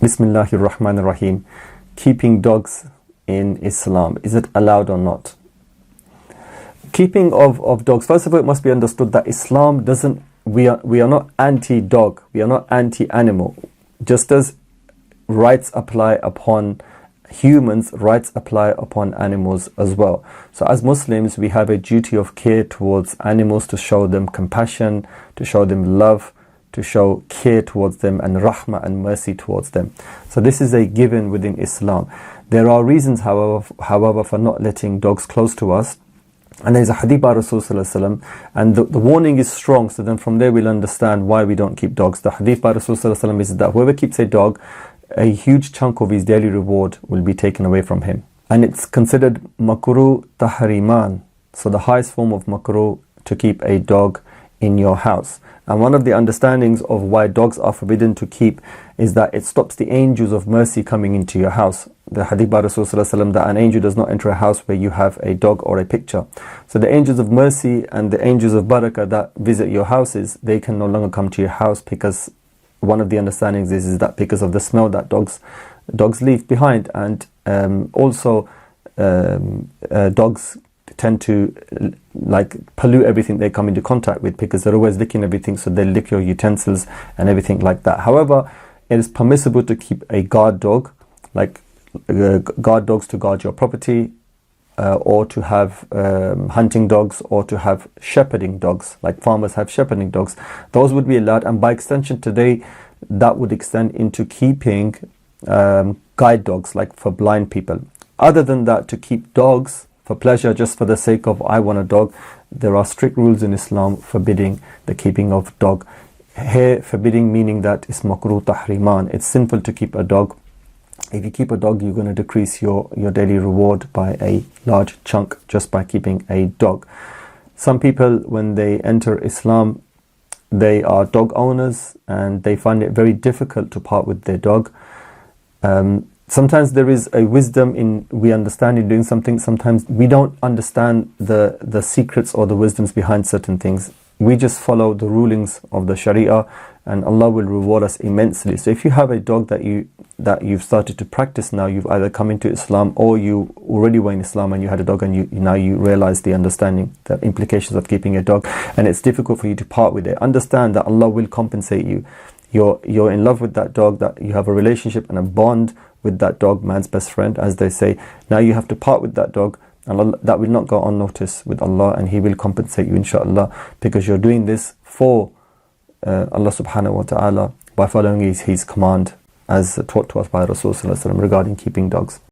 Bismillahir Rahmanir Rahim. Keeping dogs in Islam, is it allowed or not? Keeping of dogs, first of all, it must be understood that Islam doesn't, we are not anti-dog, we are not anti-animal. Just as rights apply upon humans, rights apply upon animals as well. So as Muslims, we have a duty of care towards animals, to show them compassion, to show them love, to show care towards them, and rahmah and mercy towards them. So this is a given within Islam. There are reasons, however, for not letting dogs close to us. And there is a hadith by Rasulullah, and the warning is strong. So then from there we'll understand why we don't keep dogs. The hadith by Rasulullah is that whoever keeps a dog, a huge chunk of his daily reward will be taken away from him. And it's considered makruh tahriman. So the highest form of makruh, to keep a dog in your house. And one of the understandings of why dogs are forbidden to keep is that it stops the angels of mercy coming into your house. The hadith by Rasulullah, that an angel does not enter a house where you have a dog or a picture. So the angels of mercy and the angels of barakah that visit your houses, they can no longer come to your house, because one of the understandings is that because of the smell that dogs leave behind. And also dogs tend to pollute everything they come into contact with, because they're always licking everything, so they lick your utensils and everything like that. However, it is permissible to keep a guard dog, like guard dogs to guard your property, or to have hunting dogs, or to have shepherding dogs, like farmers have shepherding dogs. Those would be allowed, and by extension today that would extend into keeping guide dogs, like for blind people. Other than that, to keep dogs for pleasure, just for the sake of I want a dog, there are strict rules in Islam forbidding the keeping of dog. Here, forbidding meaning that it's makruh tahriman. It's sinful to keep a dog. If you keep a dog, you're going to decrease your daily reward by a large chunk just by keeping a dog. Some people, when they enter Islam, they are dog owners and they find it very difficult to part with their dog. Sometimes there is a wisdom in we understand in doing something. Sometimes we don't understand the secrets or the wisdoms behind certain things. We just follow the rulings of the Sharia, and Allah will reward us immensely. So if you have a dog that you've started to practice now, you've either come into Islam or you already were in Islam and you had a dog, and now you realize the understanding, the implications of keeping a dog, and it's difficult for you to part with it. Understand that Allah will compensate you. You're in love with that dog, that you have a relationship and a bond with that dog, man's best friend, as they say. Now you have to part with that dog, and Allah, that will not go unnoticed with Allah, and He will compensate you inshallah, because you're doing this for Allah subhanahu wa ta'ala by following His command as taught to us by Rasulullah regarding keeping dogs.